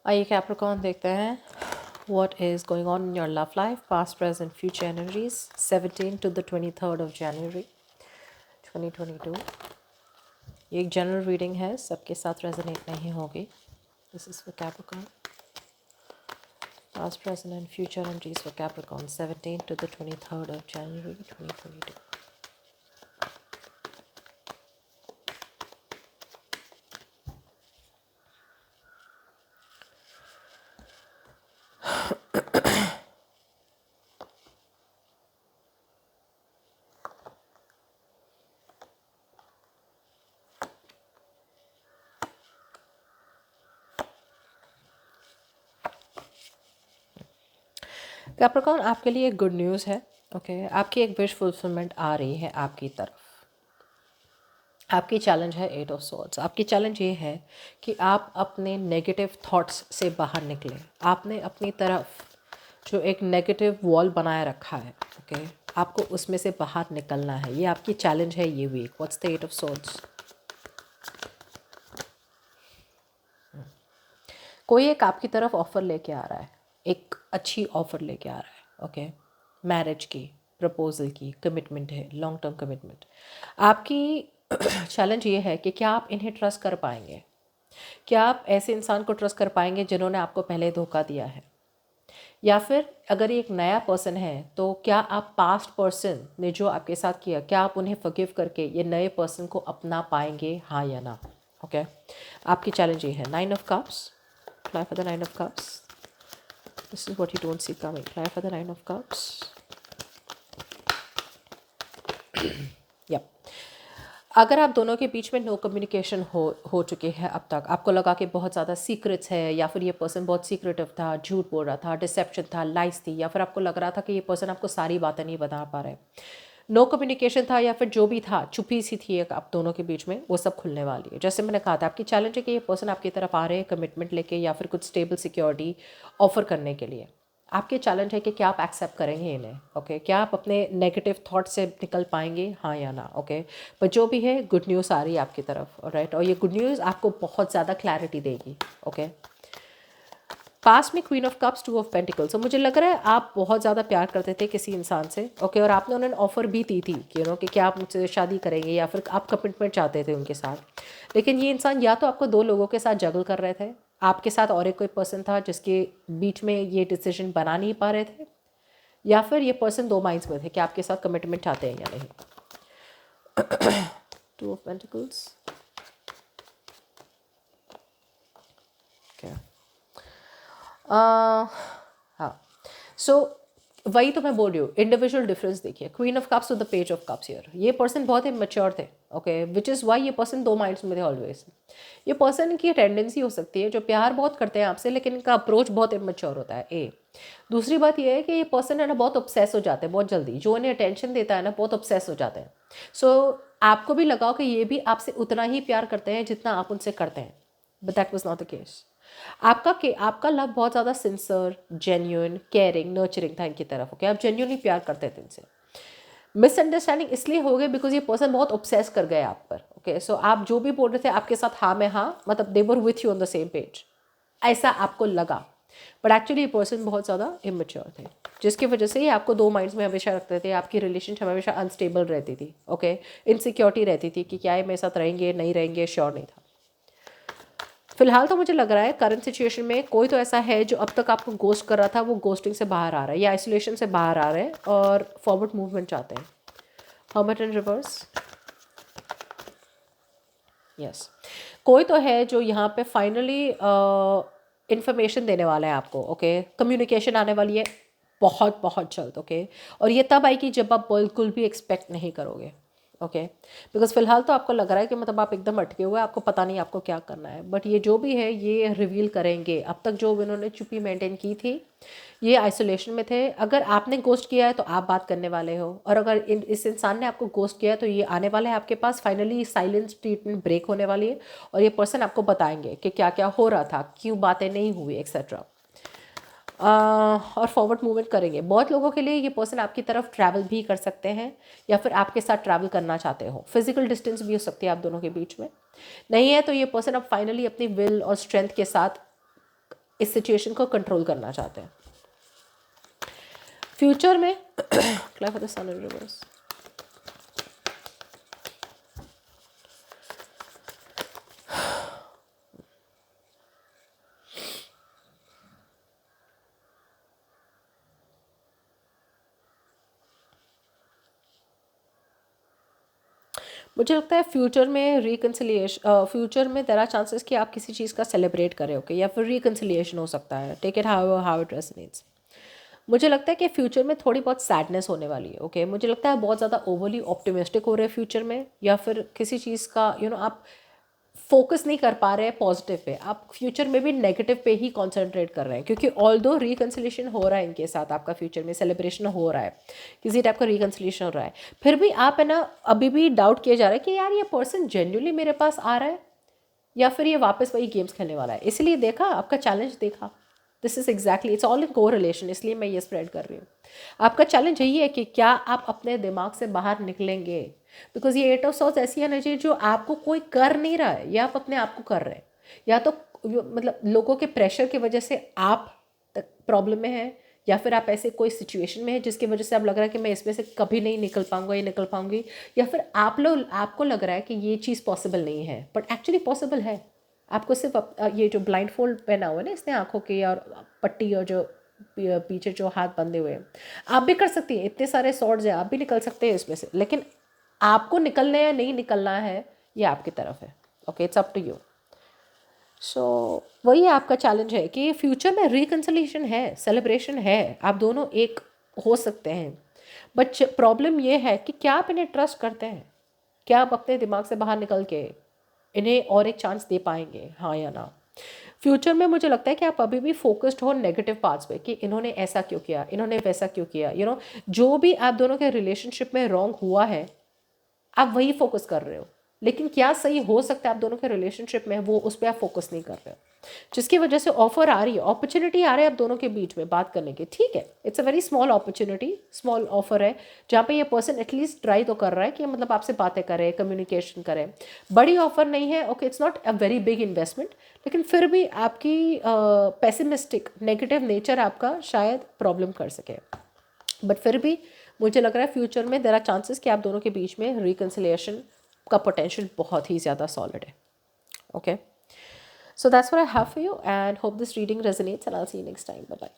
आइए कैप्रिकॉर्न देखते हैं what is going on in your love life, past, present, future energies, 17 to the 23rd of January 2022. ये एक general reading है, सबके साथ रेजोनेट नहीं होगी. This is for Capricorn. Past, present and future energies for Capricorn, 17 to the 23rd of January 2022. Capricorn, आपके लिए एक गुड न्यूज़ है. ओके आपकी एक विश फुलफिलमेंट आ रही है आपकी तरफ. आपकी चैलेंज है 8 ऑफ सॉर्ड्स. आपकी चैलेंज ये है कि आप अपने नेगेटिव थॉट्स से बाहर निकलें. आपने अपनी तरफ जो एक नेगेटिव वॉल बनाए रखा है, ओके आपको उसमें से बाहर निकलना है. ये आपकी चैलेंज है ये week. What's the 8 of swords? कोई एक आपकी तरफ ऑफ़र लेके आ रहा है, एक अच्छी ऑफ़र लेके आ रहा है. ओके मैरिज की, प्रपोजल की, कमिटमेंट है, लॉन्ग टर्म कमिटमेंट. आपकी चैलेंज ये है कि क्या आप इन्हें ट्रस्ट कर पाएंगे. क्या आप ऐसे इंसान को ट्रस्ट कर पाएंगे जिन्होंने आपको पहले धोखा दिया है, या फिर अगर ये एक नया पर्सन है तो क्या आप पास्ट पर्सन ने जो आपके साथ किया, क्या आप उन्हें फॉरगिव करके ये नए पर्सन को अपना पाएंगे, हाँ या ना. ओके आपकी चैलेंज ये है. 9 of cups. Fly for the 9 of cups. This is what you don't see coming. Fly for the 9 of cups. Yep. अगर आप दोनों के बीच में नो कम्युनिकेशन हो चुके हैं अब तक, आपको लगा कि बहुत ज़्यादा सीक्रेट्स है, या फिर ये पर्सन बहुत सीक्रेटिव था, झूठ बोल रहा था, डिसेप्शन था, लाइस थी, या फिर आपको लग रहा था कि ये पर्सन आपको सारी बातें नहीं बता पा रहे, नो कम्युनिकेशन था, या फिर जो भी था चुप्पी सी थी एक आप दोनों के बीच में, वो सब खुलने वाली है. जैसे मैंने कहा था, आपकी चैलेंज है कि ये पर्सन आपकी तरफ आ रहे हैं कमिटमेंट लेके, या फिर कुछ स्टेबल सिक्योरिटी ऑफर करने के लिए. आपके चैलेंज है कि क्या आप एक्सेप्ट करेंगे इन्हें. ओके क्या आप अपने नेगेटिव थॉट से निकल पाएंगे, हाँ या ना. ओके पर जो भी है गुड न्यूज़ आ रही है आपकी तरफ. राइट और ये गुड न्यूज़ आपको बहुत ज़्यादा क्लैरिटी देगी. ओके पास में queen of cups, 2 of pentacles. तो मुझे लग रहा है आप बहुत ज़्यादा प्यार करते थे किसी इंसान से. ओके और आपने उन्हें ऑफ़र भी दी थी कि क्या आप मुझसे शादी करेंगे, या फिर आप कमिटमेंट चाहते थे उनके साथ. लेकिन ये इंसान या तो आपको 2 लोगों के साथ जगल कर रहे थे, आपके साथ और एक कोई पर्सन था जिसके बीच में ये डिसीजन बना नहीं पा रहे थे, या फिर ये पर्सन 2 माइंड्स में थे कि आपके साथ कमिटमेंट चाहते हैं या नहीं. 2 ऑफ पेंटिकल्स. क्या हाँ सो वही तो मैं बोल रही हूँ, इंडिविजुअल डिफरेंस देखिए. Queen of cups to the page of cups here. ये पर्सन बहुत ही मैच्योर थे. ओके विच इज़ वाई ये पर्सन 2 माइंड्स में थे ऑलवेज. ये पर्सन की टेंडेंसी हो सकती है जो प्यार बहुत करते हैं आपसे, लेकिन इनका अप्रोच बहुत इमेच्योर होता है. ए दूसरी बात ये है कि ये पर्सन है ना बहुत ऑब्सेस हो जाते हैं बहुत जल्दी. जो इन्हें अटेंशन देता है ना बहुत ऑब्सेस हो जाते हैं. सो आपको भी लगाओ कि ये भी आपसे उतना ही प्यार करते हैं जितना आप उनसे करते हैं, but that was not the case. आपका लव बहुत ज़्यादा सिंसियर, जेन्यून, केयरिंग, नर्चरिंग था इनकी तरफ. ओके आप जेन्यूनली प्यार करते थे इनसे. मिसअंडरस्टैंडिंग इसलिए हो गए बिकॉज ये पर्सन बहुत ऑब्सेस कर गए आप पर. ओके सो आप जो भी बोल रहे थे आपके साथ हाँ में हाँ, मतलब they were with you on the same page, ऐसा आपको लगा. बट एक्चुअली ये पर्सन बहुत ज़्यादा इमेच्योर थे, जिसकी वजह से ये आपको 2 माइंड्स में हमेशा रखते थे. आपकी रिलेशनशिप हमेशा अनस्टेबल रहती थी. ओके इनसिक्योरिटी रहती थी कि क्या ये मेरे साथ रहेंगे नहीं रहेंगे, श्योर नहीं था. फिलहाल तो मुझे लग रहा है करंट सिचुएशन में कोई तो ऐसा है जो अब तक आपको गोस्ट कर रहा था, वो गोस्टिंग से बाहर आ रहा है या आइसोलेशन से बाहर आ रहे हैं और फॉरवर्ड मूवमेंट चाहते हैं. हर्मिट इन रिवर्स. यस कोई तो है जो यहाँ पे फाइनली इंफॉर्मेशन देने वाला है आपको. ओके कम्युनिकेशन आने वाली है बहुत बहुत जल्द. ओके और ये तब आएगी जब आप बिल्कुल भी एक्सपेक्ट नहीं करोगे. ओके बिकॉज फिलहाल तो आपको लग रहा है कि मतलब आप एकदम अटके हुए, आपको पता नहीं आपको क्या करना है. बट ये जो भी है ये रिवील करेंगे. अब तक जो इन्होंने चुप्पी मेंटेन की थी, ये आइसोलेशन में थे. अगर आपने गोस्ट किया है तो आप बात करने वाले हो, और अगर इस इंसान ने आपको गोस्ट किया है तो ये आने वाले हैं आपके पास. फाइनली साइलेंस ट्रीटमेंट ब्रेक होने वाली है और ये पर्सन आपको बताएंगे कि क्या क्या हो रहा था, क्यों बातें नहीं हुई एक्सेट्रा. और फॉरवर्ड मूवमेंट करेंगे. बहुत लोगों के लिए ये पर्सन आपकी तरफ ट्रैवल भी कर सकते हैं, या फिर आपके साथ ट्रैवल करना चाहते हो. फिजिकल डिस्टेंस भी हो सकती है आप दोनों के बीच में. नहीं है तो ये पर्सन अब फाइनली अपनी विल और स्ट्रेंथ के साथ इस सिचुएशन को कंट्रोल करना चाहते हैं। फ्यूचर में clear for the sun in reverse, मुझे लगता है फ्यूचर में रिकन्सिलिएशन, फ्यूचर में देयर आर चांसेस कि आप किसी चीज़ का सेलिब्रेट करें, ओके, या फिर रिकन्सिलिएशन हो सकता है, take it how it resonates. मुझे लगता है कि फ्यूचर में थोड़ी बहुत सैडनेस होने वाली है, ओके। मुझे लगता है बहुत ज़्यादा ओवरली ऑप्टिमिस्टिक हो रहे हैं फ्यूचर में, या फिर किसी चीज़ का आप फोकस नहीं कर पा रहे हैं पॉजिटिव पे, आप फ्यूचर में भी नेगेटिव पे ही कॉन्सेंट्रेट कर रहे हैं, क्योंकि ऑल्दो रिकन्सिलेशन हो रहा है इनके साथ, आपका फ्यूचर में सेलिब्रेशन हो रहा है, किसी टाइप का रिकन्सिलेशन हो रहा है, फिर भी आप है ना अभी भी डाउट किया जा रहा है कि यार ये पर्सन जेन्युइनली मेरे पास आ रहा है या फिर ये वापस वही गेम्स खेलने वाला है। इसलिए देखा आपका चैलेंज, देखा this is exactly, it's all in को रिलेशन, इसलिए मैं ये स्प्रेड कर रही हूँ। आपका चैलेंज यही है कि क्या आप अपने दिमाग से बाहर निकलेंगे, बिकॉज ये 8 ऑफ सॉर्ड्स ऐसी एनर्जी जो आपको कोई कर नहीं रहा है, या आप अपने आप को कर रहे हैं, या तो मतलब लोगों के प्रेशर की वजह से आप तक प्रॉब्लम में है, या फिर आप ऐसे कोई सिचुएशन में है जिसकी वजह से आप लग रहा है कि मैं इसमें से कभी नहीं निकल पाऊंगा या निकल पाऊंगी, या फिर आपको लग रहा है कि ये चीज़ पॉसिबल नहीं है, बट एक्चुअली पॉसिबल है। आपको सिर्फ ये जो ब्लाइंड फोल्ड पहना हुआ है ना इसने आंखों की, और पट्टी, और जो पीछे जो हाथ बंधे हुए हैं, आप भी कर सकती हैं, इतने सारे सॉर्ड्स हैं, आप भी निकल सकते हैं इसमें से, लेकिन आपको निकलना है नहीं निकलना है ये आपकी तरफ है, okay, it's up to you. So वही आपका चैलेंज है कि फ्यूचर में रिकन्सिलिएशन है, सेलिब्रेशन है, आप दोनों एक हो सकते हैं, बट प्रॉब्लम ये है कि क्या आप इन्हें ट्रस्ट करते हैं, क्या आप अपने दिमाग से बाहर निकल के इन्हें और एक चांस दे पाएंगे, हाँ या ना। फ्यूचर में मुझे लगता है कि आप अभी भी फोकस्ड हो नेगेटिव पार्ट्स पे, कि इन्होंने ऐसा क्यों किया, इन्होंने वैसा क्यों किया, जो भी आप दोनों के रिलेशनशिप में रॉन्ग हुआ है आप वही फोकस कर रहे हो, लेकिन क्या सही हो सकता है आप दोनों के रिलेशनशिप में, वो उस पर आप फोकस नहीं कर रहे हो, जिसकी वजह से ऑफर आ रही है, अपॉर्चुनिटी आ रही है आप दोनों के बीच में बात करने की, ठीक है, it's a very small opportunity, small offer है, जहाँ पे ये पर्सन एटलीस्ट ट्राई तो कर रहा है कि मतलब आपसे बातें करे, कम्युनिकेशन करे। बड़ी ऑफर नहीं है, okay, it's not a very big investment, लेकिन फिर भी आपकी पेसिमिस्टिक नेगेटिव नेचर आपका शायद प्रॉब्लम कर सके, बट फिर भी मुझे लग रहा है फ्यूचर में देयर आर चांसेस कि आप दोनों के बीच में रिकन्सिलिएशन का पोटेंशियल बहुत ही ज़्यादा सॉलिड है, okay. So that's what I have for you and hope this reading resonates and I will see you next time, bye bye.